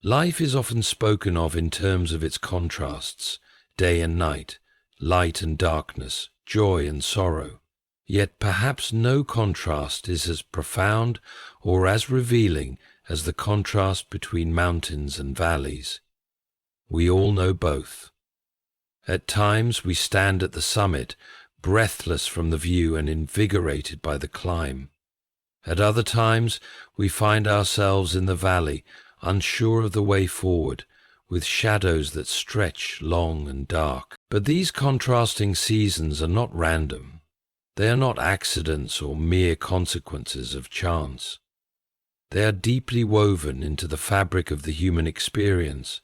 Life is often spoken of in terms of its contrasts, day and night, light and darkness, joy and sorrow. Yet perhaps no contrast is as profound or as revealing as the contrast between mountains and valleys. We all know both. At times we stand at the summit, breathless from the view and invigorated by the climb. At other times we find ourselves in the valley, unsure of the way forward, with shadows that stretch long and dark. But these contrasting seasons are not random. They are not accidents or mere consequences of chance. They are deeply woven into the fabric of the human experience,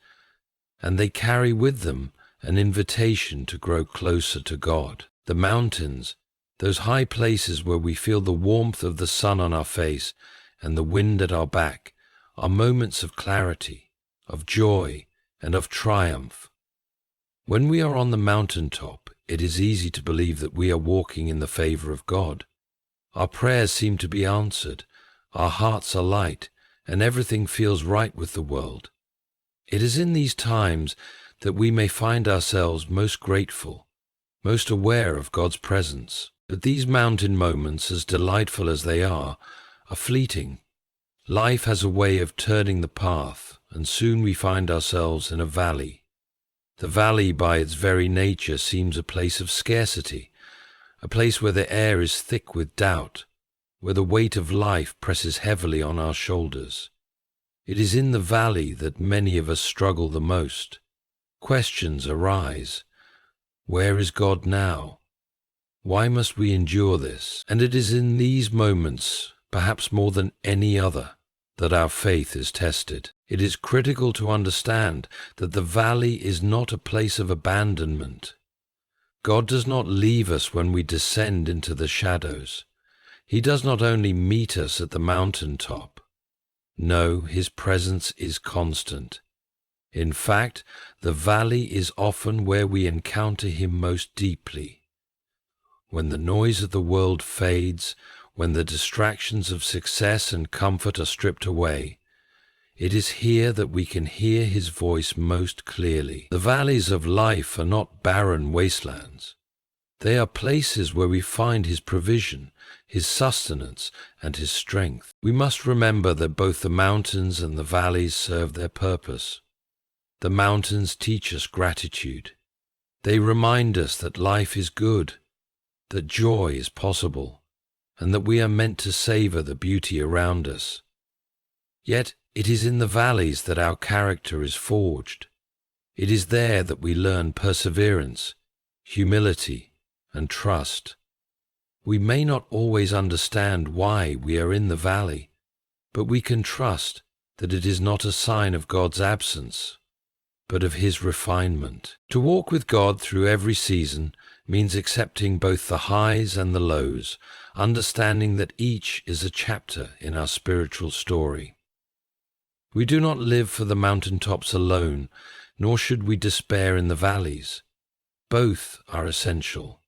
and they carry with them an invitation to grow closer to God. The mountains, those high places where we feel the warmth of the sun on our face and the wind at our back, are moments of clarity, of joy, and of triumph. When we are on the mountaintop, it is easy to believe that we are walking in the favor of God. Our prayers seem to be answered, our hearts are light, and everything feels right with the world. It is in these times that we may find ourselves most grateful, most aware of God's presence. But these mountain moments, as delightful as they are fleeting. Life has a way of turning the path, and soon we find ourselves in a valley. The valley, by its very nature, seems a place of scarcity, a place where the air is thick with doubt, where the weight of life presses heavily on our shoulders. It is in the valley that many of us struggle the most. Questions arise. Where is God now? Why must we endure this? And it is in these moments, perhaps more than any other, that our faith is tested. It is critical to understand that the valley is not a place of abandonment. God does not leave us when we descend into the shadows. He does not only meet us at the mountaintop. No, His presence is constant. In fact, the valley is often where we encounter Him most deeply. When the noise of the world fades, when the distractions of success and comfort are stripped away, it is here that we can hear His voice most clearly. The valleys of life are not barren wastelands. They are places where we find His provision, His sustenance, and His strength. We must remember that both the mountains and the valleys serve their purpose. The mountains teach us gratitude. They remind us that life is good, that joy is possible, and that we are meant to savor the beauty around us. Yet it is in the valleys that our character is forged. It is there that we learn perseverance, humility, and trust. We may not always understand why we are in the valley, but we can trust that it is not a sign of God's absence, but of His refinement. To walk with God through every season means accepting both the highs and the lows, understanding that each is a chapter in our spiritual story. We do not live for the mountaintops alone, nor should we despair in the valleys. Both are essential.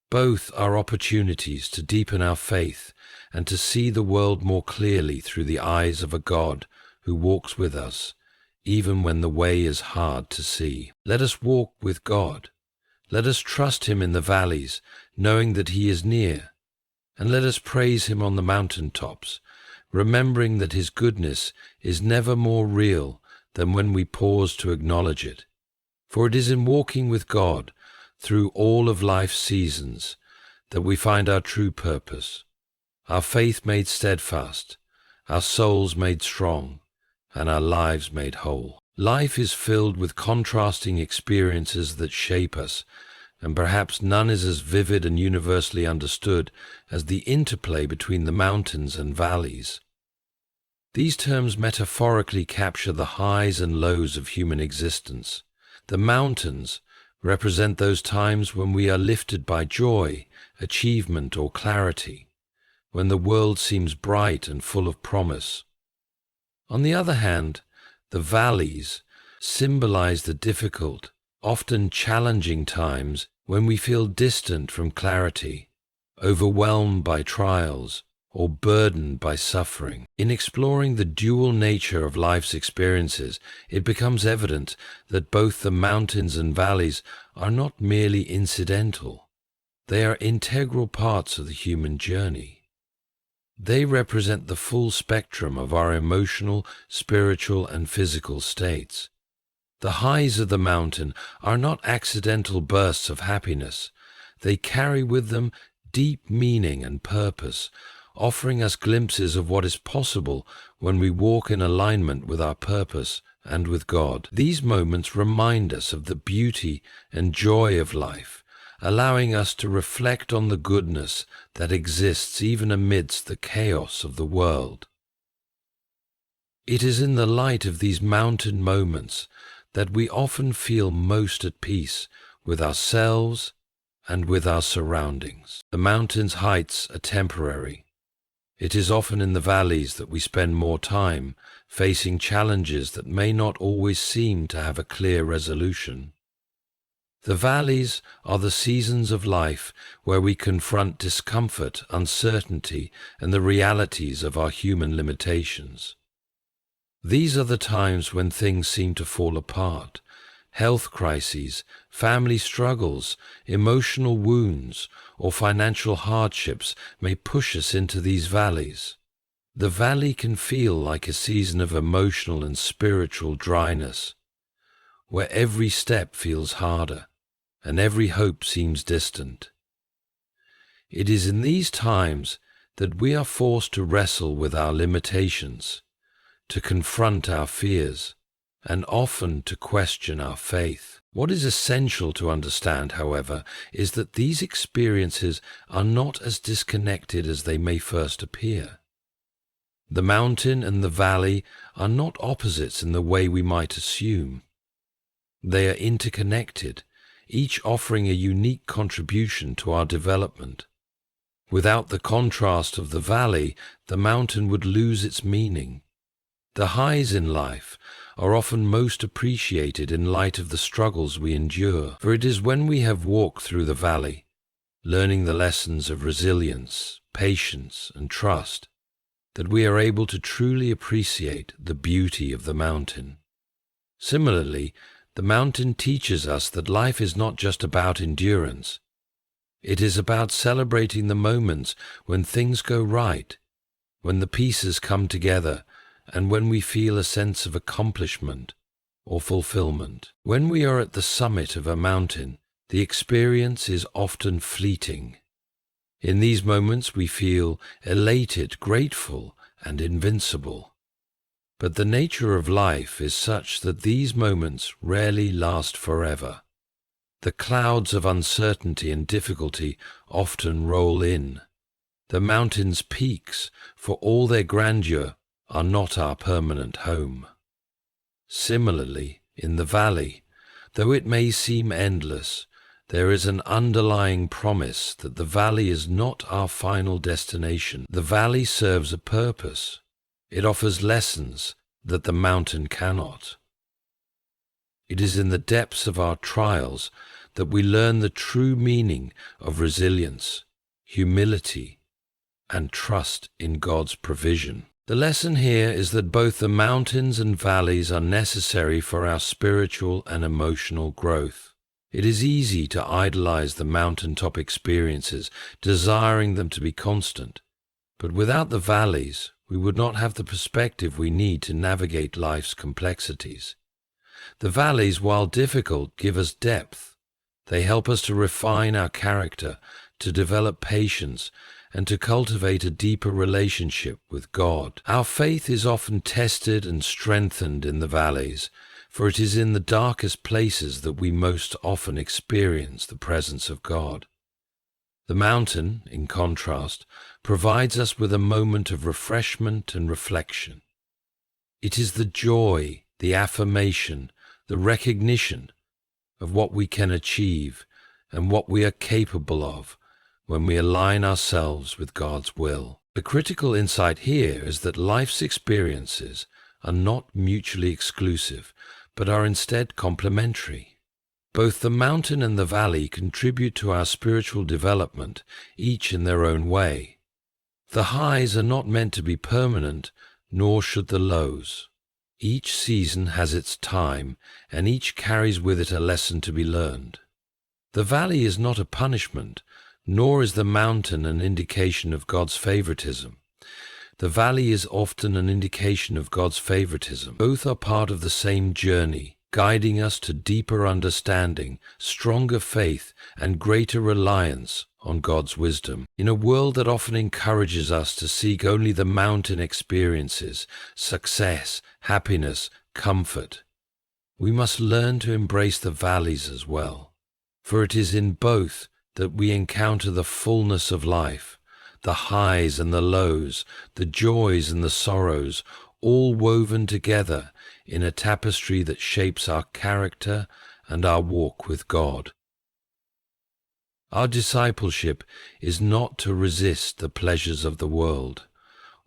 Both are opportunities to deepen our faith and to see the world more clearly through the eyes of a God who walks with us, even when the way is hard to see. Let us walk with God. Let us trust Him in the valleys, knowing that He is near. And let us praise Him on the mountaintops, remembering that His goodness is never more real than when we pause to acknowledge it. For it is in walking with God through all of life's seasons that we find our true purpose, our faith made steadfast, our souls made strong, and our lives made whole. Life is filled with contrasting experiences that shape us, and perhaps none is as vivid and universally understood as the interplay between the mountains and valleys. These terms metaphorically capture the highs and lows of human existence. The mountains represent those times when we are lifted by joy, achievement, or clarity, when the world seems bright and full of promise. On the other hand, the valleys symbolize the difficult, often challenging times when we feel distant from clarity, overwhelmed by trials, or burdened by suffering. In exploring the dual nature of life's experiences, it becomes evident that both the mountains and valleys are not merely incidental. They are integral parts of the human journey. They represent the full spectrum of our emotional, spiritual, and physical states. The highs of the mountain are not accidental bursts of happiness. They carry with them deep meaning and purpose, offering us glimpses of what is possible when we walk in alignment with our purpose and with God. These moments remind us of the beauty and joy of life, allowing us to reflect on the goodness that exists even amidst the chaos of the world. It is in the light of these mountain moments that we often feel most at peace with ourselves and with our surroundings. The mountain's heights are temporary. It is often in the valleys that we spend more time, facing challenges that may not always seem to have a clear resolution. The valleys are the seasons of life where we confront discomfort, uncertainty, and the realities of our human limitations. These are the times when things seem to fall apart. Health crises, family struggles, emotional wounds, or financial hardships may push us into these valleys. The valley can feel like a season of emotional and spiritual dryness, where every step feels harder and every hope seems distant. It is in these times that we are forced to wrestle with our limitations, to confront our fears, and often to question our faith. What is essential to understand, however, is that these experiences are not as disconnected as they may first appear. The mountain and the valley are not opposites in the way we might assume. They are interconnected, each offering a unique contribution to our development. Without the contrast of the valley, the mountain would lose its meaning. The highs in life are often most appreciated in light of the struggles we endure, for it is when we have walked through the valley, learning the lessons of resilience, patience, and trust, that we are able to truly appreciate the beauty of the mountain. Similarly, the mountain teaches us that life is not just about endurance. It is about celebrating the moments when things go right, when the pieces come together, and when we feel a sense of accomplishment or fulfillment. When we are at the summit of a mountain, the experience is often fleeting. In these moments we feel elated, grateful, and invincible. But the nature of life is such that these moments rarely last forever. The clouds of uncertainty and difficulty often roll in. The mountain's peaks, for all their grandeur, are not our permanent home. Similarly, in the valley, though it may seem endless, there is an underlying promise that the valley is not our final destination. The valley serves a purpose. It offers lessons that the mountain cannot. It is in the depths of our trials that we learn the true meaning of resilience, humility, and trust in God's provision. The lesson here is that both the mountains and valleys are necessary for our spiritual and emotional growth. It is easy to idolize the mountaintop experiences, desiring them to be constant. But without the valleys, we would not have the perspective we need to navigate life's complexities. The valleys, while difficult, give us depth. They help us to refine our character, to develop patience, and to cultivate a deeper relationship with God. Our faith is often tested and strengthened in the valleys, for it is in the darkest places that we most often experience the presence of God. The mountain, in contrast, provides us with a moment of refreshment and reflection. It is the joy, the affirmation, the recognition of what we can achieve and what we are capable of when we align ourselves with God's will. The critical insight here is that life's experiences are not mutually exclusive, but are instead complementary. Both the mountain and the valley contribute to our spiritual development, each in their own way. The highs are not meant to be permanent, nor should the lows. Each season has its time, and each carries with it a lesson to be learned. The valley is not a punishment, nor is the mountain an indication of God's favoritism. The valley is often an indication of God's favoritism. Both are part of the same journey, guiding us to deeper understanding, stronger faith, and greater reliance on God's wisdom. In a world that often encourages us to seek only the mountain experiences, success, happiness, comfort, we must learn to embrace the valleys as well. For it is in both that we encounter the fullness of life, the highs and the lows, the joys and the sorrows, all woven together in a tapestry that shapes our character and our walk with God. Our discipleship is not to resist the pleasures of the world.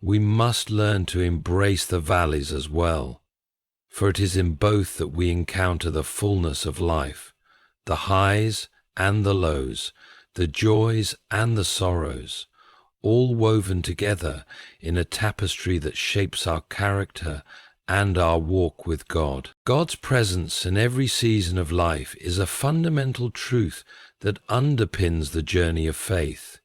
We must learn to embrace the valleys as well, for it is in both that we encounter the fullness of life, the highs and the lows, the joys and the sorrows, all woven together in a tapestry that shapes our character and our walk with God. God's presence in every season of life is a fundamental truth that underpins the journey of faith.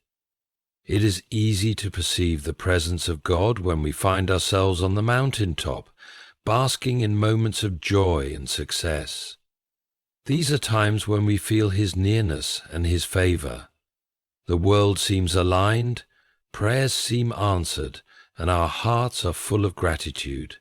It is easy to perceive the presence of God when we find ourselves on the mountaintop, basking in moments of joy and success. These are times when we feel His nearness and His favor. The world seems aligned, prayers seem answered, and our hearts are full of gratitude.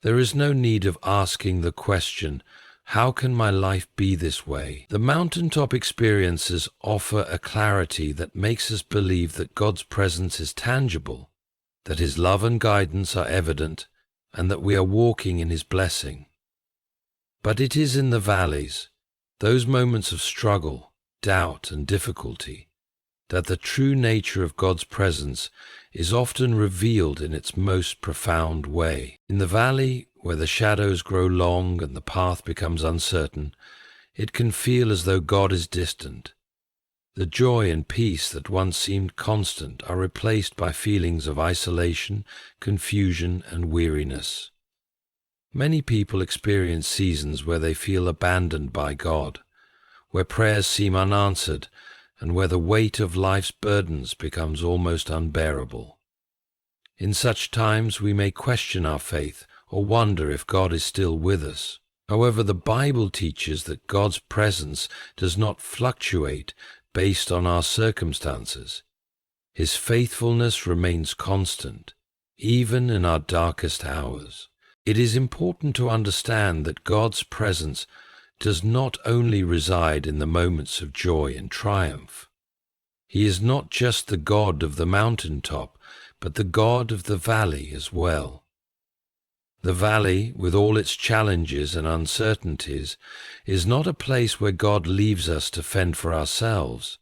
There is no need of asking the question, how can my life be this way? The mountaintop experiences offer a clarity that makes us believe that God's presence is tangible, that His love and guidance are evident, and that we are walking in His blessing. But it is in the valleys, those moments of struggle, doubt, and difficulty, that the true nature of God's presence is often revealed in its most profound way. In the valley, where the shadows grow long and the path becomes uncertain, it can feel as though God is distant. The joy and peace that once seemed constant are replaced by feelings of isolation, confusion, and weariness. Many people experience seasons where they feel abandoned by God, where prayers seem unanswered, and where the weight of life's burdens becomes almost unbearable. In such times we may question our faith or wonder if God is still with us. However, the Bible teaches that God's presence does not fluctuate based on our circumstances. His faithfulness remains constant, even in our darkest hours. It is important to understand that God's presence does not only reside in the moments of joy and triumph. He is not just the God of the mountaintop, but the God of the valley as well. The valley, with all its challenges and uncertainties, is not a place where God leaves us to fend for ourselves.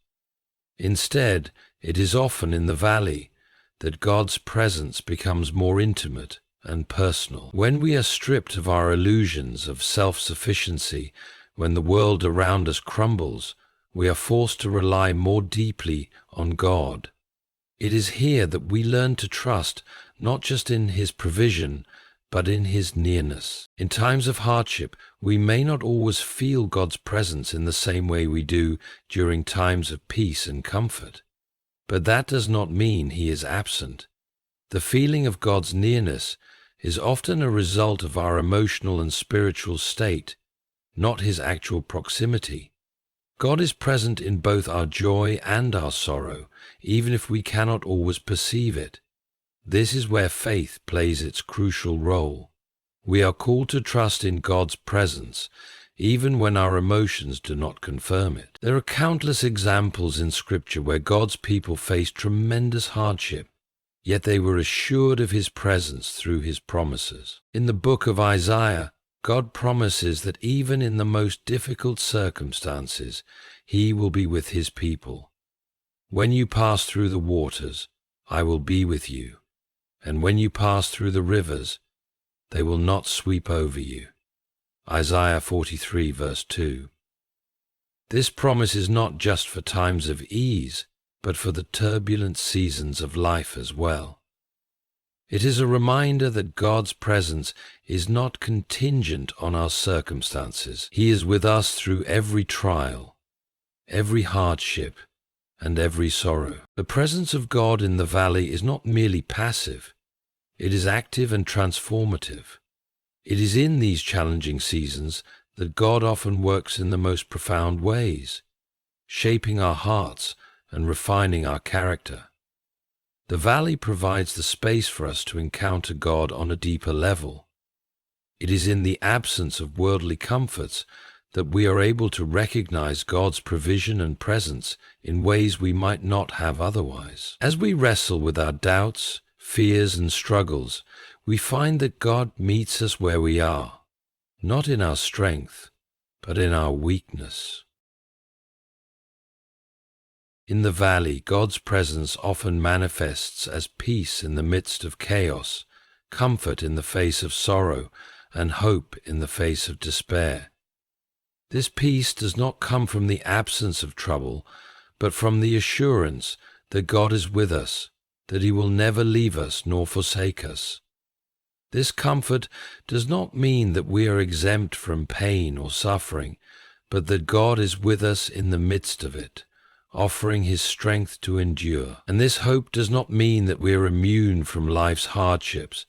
Instead, it is often in the valley that God's presence becomes more intimate and personal. When we are stripped of our illusions of self-sufficiency, when the world around us crumbles, we are forced to rely more deeply on God. It is here that we learn to trust not just in His provision, but in His nearness. In times of hardship, we may not always feel God's presence in the same way we do during times of peace and comfort. But that does not mean He is absent. The feeling of God's nearness is often a result of our emotional and spiritual state, not His actual proximity. God is present in both our joy and our sorrow, even if we cannot always perceive it. This is where faith plays its crucial role. We are called to trust in God's presence, even when our emotions do not confirm it. There are countless examples in Scripture where God's people faced tremendous hardship, yet they were assured of His presence through His promises. In the book of Isaiah, God promises that even in the most difficult circumstances, He will be with His people. When you pass through the waters, I will be with you, and when you pass through the rivers, they will not sweep over you. Isaiah 43 verse 2. This promise is not just for times of ease, but for the turbulent seasons of life as well. It is a reminder that God's presence is not contingent on our circumstances. He is with us through every trial, every hardship, and every sorrow. The presence of God in the valley is not merely passive, it is active and transformative. It is in these challenging seasons that God often works in the most profound ways, shaping our hearts and refining our character. The valley provides the space for us to encounter God on a deeper level. It is in the absence of worldly comforts that we are able to recognize God's provision and presence in ways we might not have otherwise. As we wrestle with our doubts, fears, and struggles, we find that God meets us where we are, not in our strength, but in our weakness. In the valley, God's presence often manifests as peace in the midst of chaos, comfort in the face of sorrow, and hope in the face of despair. This peace does not come from the absence of trouble, but from the assurance that God is with us, that He will never leave us nor forsake us. This comfort does not mean that we are exempt from pain or suffering, but that God is with us in the midst of it, offering His strength to endure. And this hope does not mean that we are immune from life's hardships,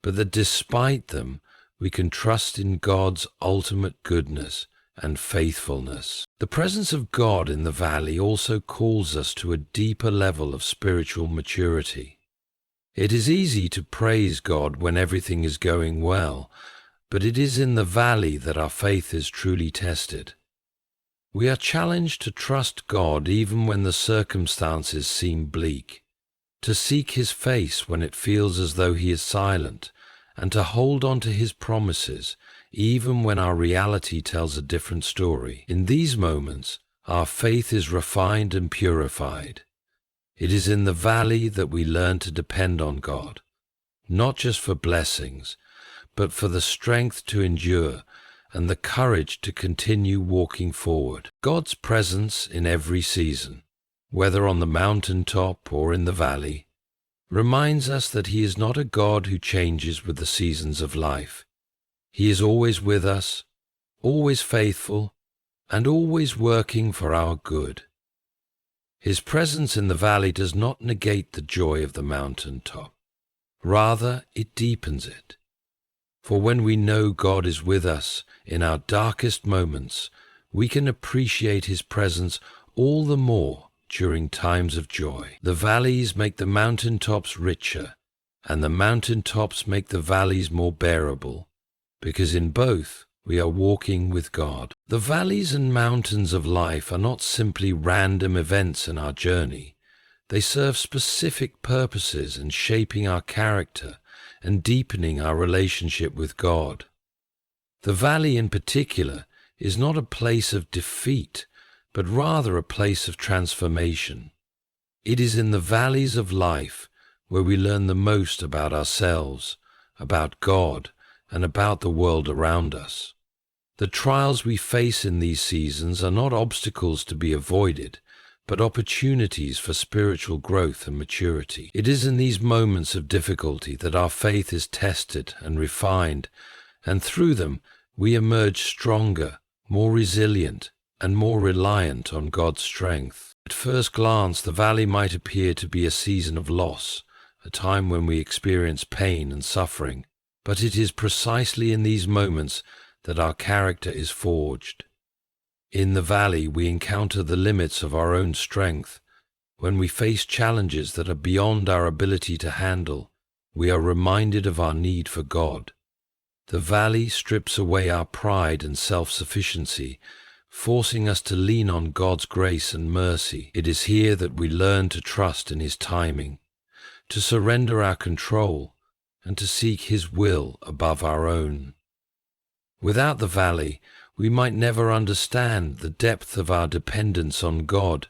but that despite them, we can trust in God's ultimate goodness and faithfulness. The presence of God in the valley also calls us to a deeper level of spiritual maturity. It is easy to praise God when everything is going well, but it is in the valley that our faith is truly tested. We are challenged to trust God even when the circumstances seem bleak, to seek His face when it feels as though He is silent, and to hold on to His promises even when our reality tells a different story. In these moments, our faith is refined and purified. It is in the valley that we learn to depend on God, not just for blessings, but for the strength to endure and the courage to continue walking forward. God's presence in every season, whether on the mountaintop or in the valley, reminds us that He is not a God who changes with the seasons of life. He is always with us, always faithful, and always working for our good. His presence in the valley does not negate the joy of the mountaintop. Rather, it deepens it. For when we know God is with us in our darkest moments, we can appreciate His presence all the more during times of joy. The valleys make the mountaintops richer, and the mountaintops make the valleys more bearable, because in both we are walking with God. The valleys and mountains of life are not simply random events in our journey. They serve specific purposes in shaping our character and deepening our relationship with God. The valley in particular is not a place of defeat, but rather a place of transformation. It is in the valleys of life where we learn the most about ourselves, about God, and about the world around us. The trials we face in these seasons are not obstacles to be avoided, but opportunities for spiritual growth and maturity. It is in these moments of difficulty that our faith is tested and refined, and through them we emerge stronger, more resilient, and more reliant on God's strength. At first glance, the valley might appear to be a season of loss, a time when we experience pain and suffering, but it is precisely in these moments that our character is forged. In the valley, we encounter the limits of our own strength. When we face challenges that are beyond our ability to handle, we are reminded of our need for God. The valley strips away our pride and self-sufficiency, forcing us to lean on God's grace and mercy. It is here that we learn to trust in His timing, to surrender our control, and to seek His will above our own. Without the valley, we might never understand the depth of our dependence on God,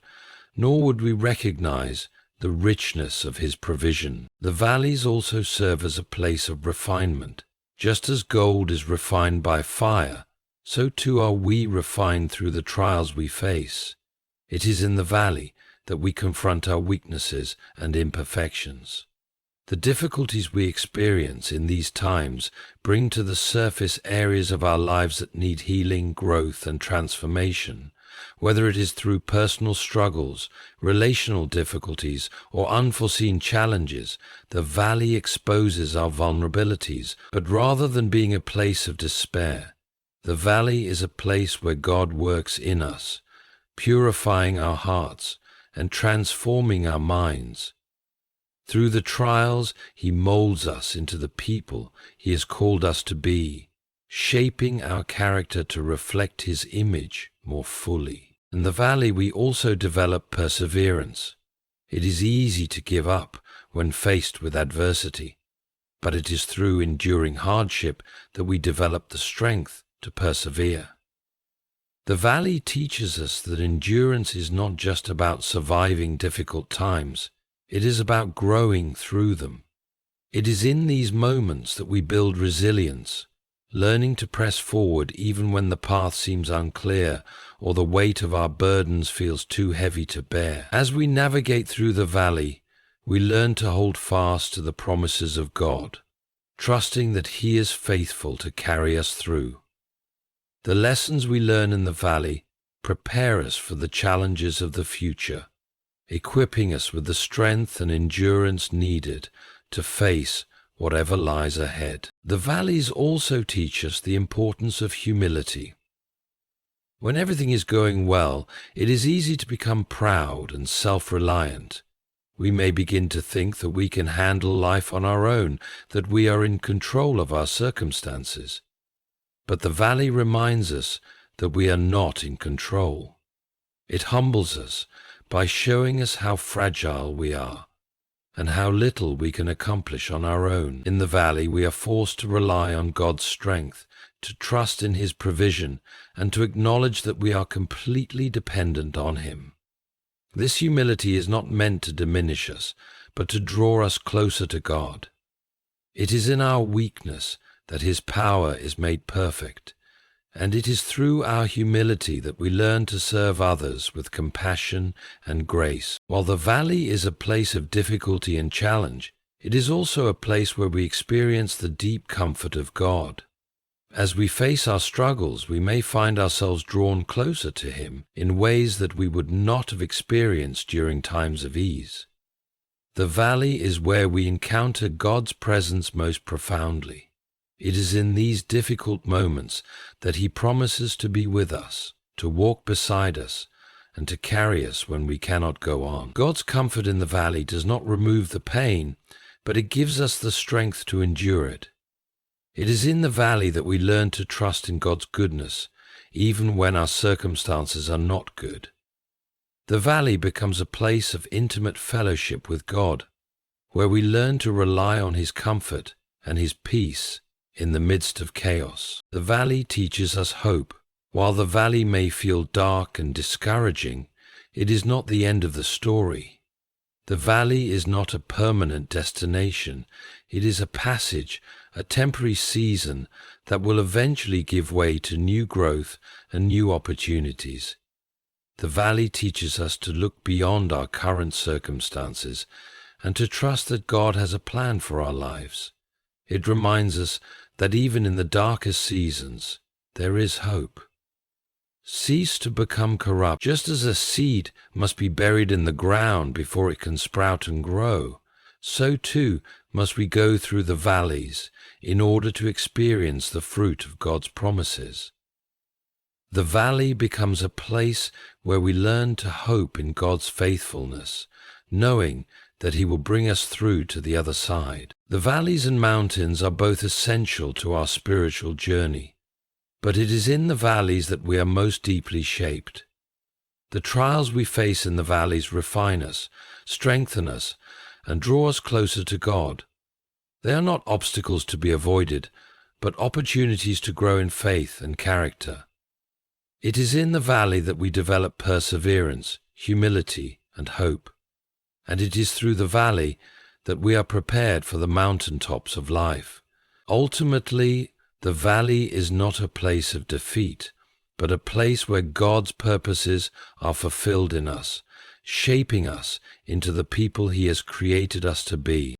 nor would we recognize the richness of His provision. The valleys also serve as a place of refinement. Just as gold is refined by fire, so too are we refined through the trials we face. It is in the valley that we confront our weaknesses and imperfections. The difficulties we experience in these times bring to the surface areas of our lives that need healing, growth, and transformation. Whether it is through personal struggles, relational difficulties, or unforeseen challenges, the valley exposes our vulnerabilities. But rather than being a place of despair, the valley is a place where God works in us, purifying our hearts and transforming our minds. Through the trials, He molds us into the people He has called us to be, shaping our character to reflect His image more fully. In the valley, we also develop perseverance. It is easy to give up when faced with adversity, but it is through enduring hardship that we develop the strength to persevere. The valley teaches us that endurance is not just about surviving difficult times. It is about growing through them. It is in these moments that we build resilience, learning to press forward even when the path seems unclear or the weight of our burdens feels too heavy to bear. As we navigate through the valley, we learn to hold fast to the promises of God, trusting that He is faithful to carry us through. The lessons we learn in the valley prepare us for the challenges of the future, equipping us with the strength and endurance needed to face whatever lies ahead. The valleys also teach us the importance of humility. When everything is going well, it is easy to become proud and self-reliant. We may begin to think that we can handle life on our own, that we are in control of our circumstances. But the valley reminds us that we are not in control. It humbles us by showing us how fragile we are and how little we can accomplish on our own. In the valley, we are forced to rely on God's strength, to trust in His provision, and to acknowledge that we are completely dependent on Him. This humility is not meant to diminish us, but to draw us closer to God. It is in our weakness that His power is made perfect, and it is through our humility that we learn to serve others with compassion and grace. While the valley is a place of difficulty and challenge, it is also a place where we experience the deep comfort of God. As we face our struggles, we may find ourselves drawn closer to Him in ways that we would not have experienced during times of ease. The valley is where we encounter God's presence most profoundly. It is in these difficult moments that He promises to be with us, to walk beside us, and to carry us when we cannot go on. God's comfort in the valley does not remove the pain, but it gives us the strength to endure it. It is in the valley that we learn to trust in God's goodness, even when our circumstances are not good. The valley becomes a place of intimate fellowship with God, where we learn to rely on His comfort and His peace in the midst of chaos. The valley teaches us hope. While the valley may feel dark and discouraging, it is not the end of the story. The valley is not a permanent destination. It is a passage, a temporary season that will eventually give way to new growth and new opportunities. The valley teaches us to look beyond our current circumstances and to trust that God has a plan for our lives. It reminds us that even in the darkest seasons, there is hope. Cease to become corrupt. Just as a seed must be buried in the ground before it can sprout and grow, so too must we go through the valleys in order to experience the fruit of God's promises. The valley becomes a place where we learn to hope in God's faithfulness, knowing that He will bring us through to the other side. The valleys and mountains are both essential to our spiritual journey, but it is in the valleys that we are most deeply shaped. The trials we face in the valleys refine us, strengthen us, and draw us closer to God. They are not obstacles to be avoided, but opportunities to grow in faith and character. It is in the valley that we develop perseverance, humility, and hope. And it is through the valley that we are prepared for the mountaintops of life. Ultimately, the valley is not a place of defeat, but a place where God's purposes are fulfilled in us, shaping us into the people He has created us to be.